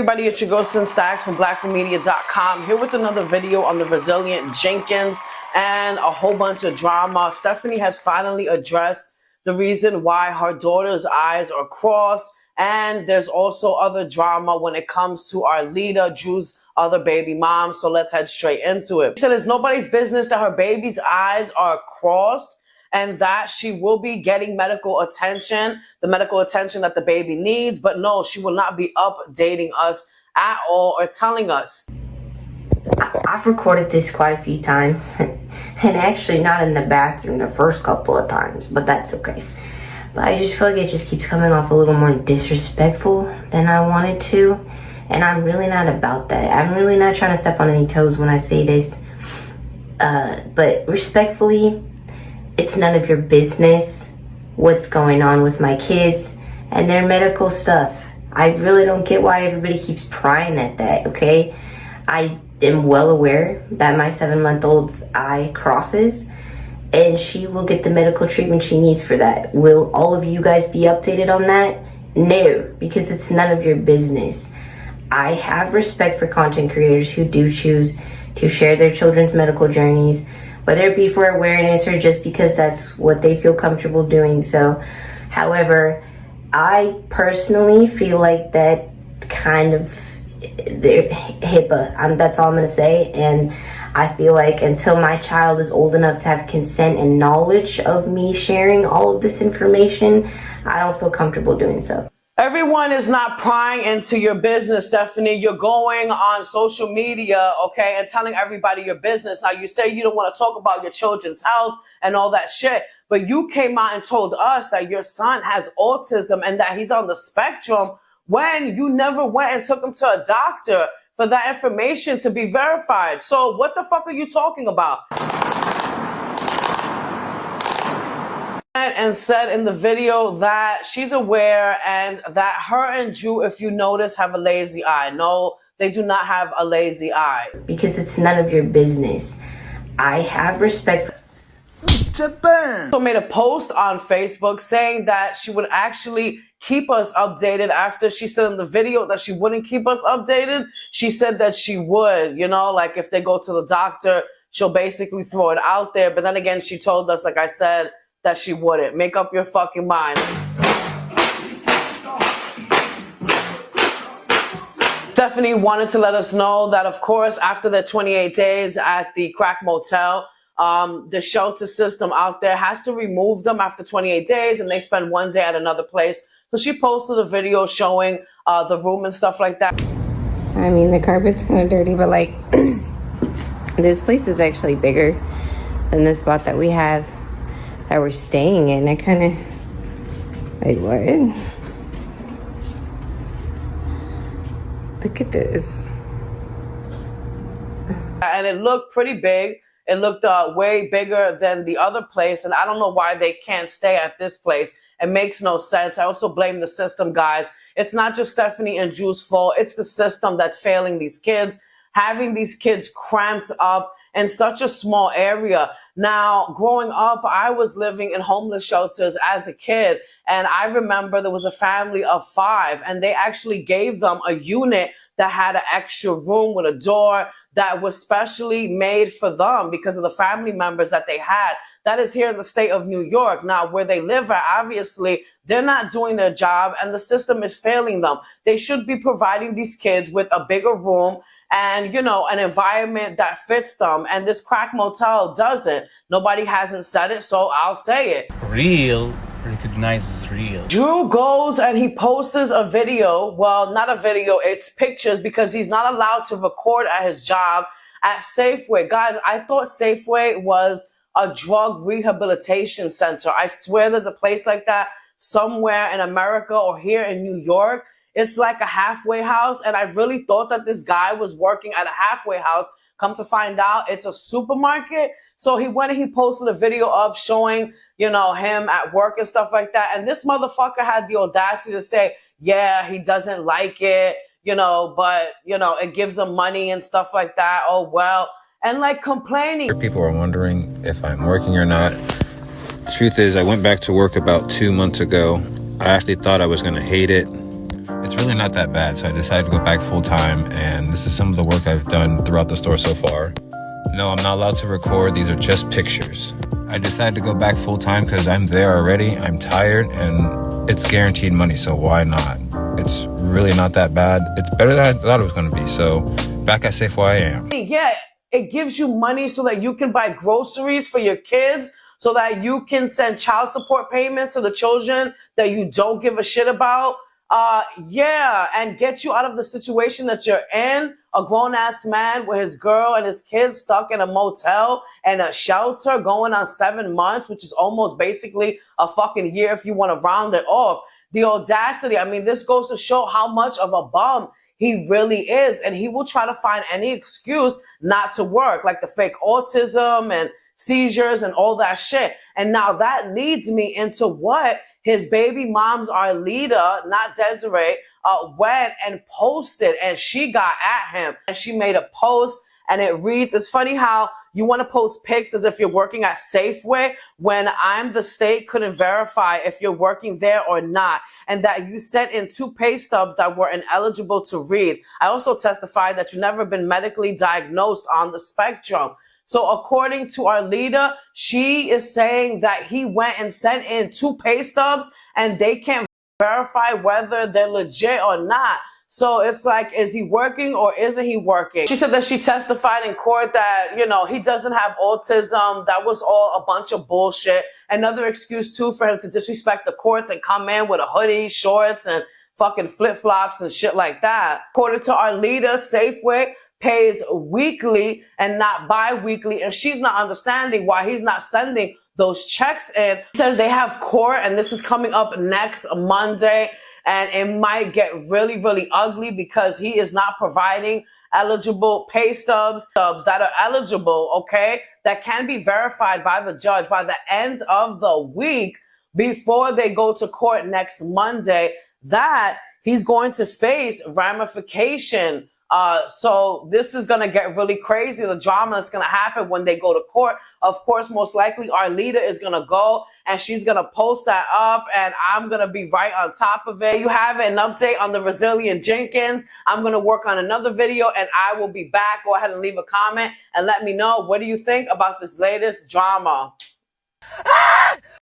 Everybody, it's your girl Sin Stacks from blackmedia.com here with another video on the resilient Jenkins and a whole bunch of drama. Stephanie has finally addressed the reason why her daughter's eyes are crossed, and there's also other drama when it comes to our leader, Drew's other baby mom. So let's head straight into it. She said it's nobody's business that her baby's eyes are crossed and that she will be getting medical attention, the medical attention that the baby needs. But no, she will not be updating us at all or telling us. I've recorded this quite a few times, and actually not in the bathroom the first couple of times, but that's okay. But I just feel like it just keeps coming off a little more disrespectful than I wanted to, and I'm really not about that. I'm really not trying to step on any toes when I say this, but respectfully, it's none of your business what's going on with my kids and their medical stuff. I really don't get why everybody keeps prying at that, okay? I am well aware that my 7-month-old's eye crosses, and she will get the medical treatment she needs for that. Will all of you guys be updated on that? No, because it's none of your business. I have respect for content creators who do choose to share their children's medical journeys, whether it be for awareness or just because that's what they feel comfortable doing so. However, I personally feel like that kind of, they're HIPAA, that's all I'm going to say, and I feel like until my child is old enough to have consent and knowledge of me sharing all of this information, I don't feel comfortable doing so. Everyone is not prying into your business, Stephanie. You're going on social media, okay, and telling everybody your business. Now, you say you don't want to talk about your children's health and all that shit, but you came out and told us that your son has autism and that he's on the spectrum when you never went and took him to a doctor for that information to be verified. So what the fuck are you talking about? And said in the video that she's aware and that her and Drew, if you notice, have a lazy eye. No, they do not have a lazy eye. Because it's none of your business. I have respect for Japan. So made a post on Facebook saying that she would actually keep us updated after she said in the video that she wouldn't keep us updated. She said that she would, you know, like if they go to the doctor, she'll basically throw it out there. But then again, she told us, like I said, that she wouldn't. Make up your fucking mind. Stephanie wanted to let us know that, of course, after the 28 days at the crack motel, the shelter system out there has to remove them after 28 days, and they spend one day at another place. So she posted a video showing the room and stuff like that. I mean, the carpet's kind of dirty, but like, this place is actually bigger than the spot that we have that we're staying in. I kind of, like, what? Look at this. And it looked pretty big. It looked way bigger than the other place. And I don't know why they can't stay at this place. It makes no sense. I also blame the system, guys. It's not just Stephanie and Drew's fault. It's the system that's failing these kids, having these kids cramped up in such a small area. Now, growing up, I was living in homeless shelters as a kid, and I remember there was a family of 5, and they actually gave them a unit that had an extra room with a door that was specially made for them because of the family members that they had. That is here in the state of New York. Now, where they live at, obviously, they're not doing their job, and the system is failing them. They should be providing these kids with a bigger room and, you know, an environment that fits them. And this crack motel doesn't. Nobody hasn't said it, so I'll say it. Real recognizes real. Drew goes and he posts a video. Well, not a video, it's pictures, because he's not allowed to record at his job at Safeway. Guys, I thought Safeway was a drug rehabilitation center. I swear there's a place like that somewhere in America or here in New York. It's like a halfway house, and I really thought that this guy was working at a halfway house. Come to find out, it's a supermarket. So he went and he posted a video up showing, you know, him at work and stuff like that. And this motherfucker had the audacity to say, yeah, he doesn't like it, you know, but, you know, it gives him money and stuff like that. Oh, well. And like complaining. People are wondering if I'm working or not. The truth is, I went back to work about 2 months ago. I actually thought I was going to hate it. it's really not that bad. So I decided to go back full time, and this is some of the work I've done throughout the store so far. No, I'm not allowed to record. These are just pictures. I decided to go back full time because I'm there already. I'm tired, and it's guaranteed money, so why not? It's really not that bad. It's better than I thought it was going to be. So back at Safeway I am. Yeah, it gives you money so that you can buy groceries for your kids, so that you can send child support payments to the children that you don't give a shit about. Yeah, and get you out of the situation that you're in. A grown-ass man with his girl and his kids stuck in a motel and a shelter going on 7 months, which is almost basically a fucking year if you want to round it off. The audacity, I mean, this goes to show how much of a bum he really is. And he will try to find any excuse not to work, like the fake autism and seizures and all that shit. And now that leads me into what his baby mom's Arlita, not Desiree, went and posted, and she got at him. And she made a post, and it reads, it's funny how you want to post pics as if you're working at Safeway when I'm the state couldn't verify if you're working there or not, and that you sent in 2 pay stubs that were ineligible to read. I also testified that you've never been medically diagnosed on the spectrum. So according to Arlita, she is saying that he went and sent in 2 pay stubs and they can't verify whether they're legit or not. So it's like, is he working or isn't he working? She said that she testified in court that, you know, he doesn't have autism. That was all a bunch of bullshit. Another excuse too for him to disrespect the courts and come in with a hoodie, shorts, and fucking flip-flops and shit like that. According to Arlita, Safeway pays weekly and not bi-weekly, and she's not understanding why he's not sending those checks in. She says they have court, and this is coming up next Monday, and it might get really, really ugly because he is not providing eligible pay stubs that are eligible, okay, that can be verified by the judge by the end of the week before they go to court next Monday, that he's going to face ramification. So this is going to get really crazy, the drama that's going to happen when they go to court. Of course, most likely Arlita is going to go and she's going to post that up, and I'm going to be right on top of it. You have an update on the Resilient Jenkins. I'm going to work on another video and I will be back. Go ahead and leave a comment and let me know, what do you think about this latest drama?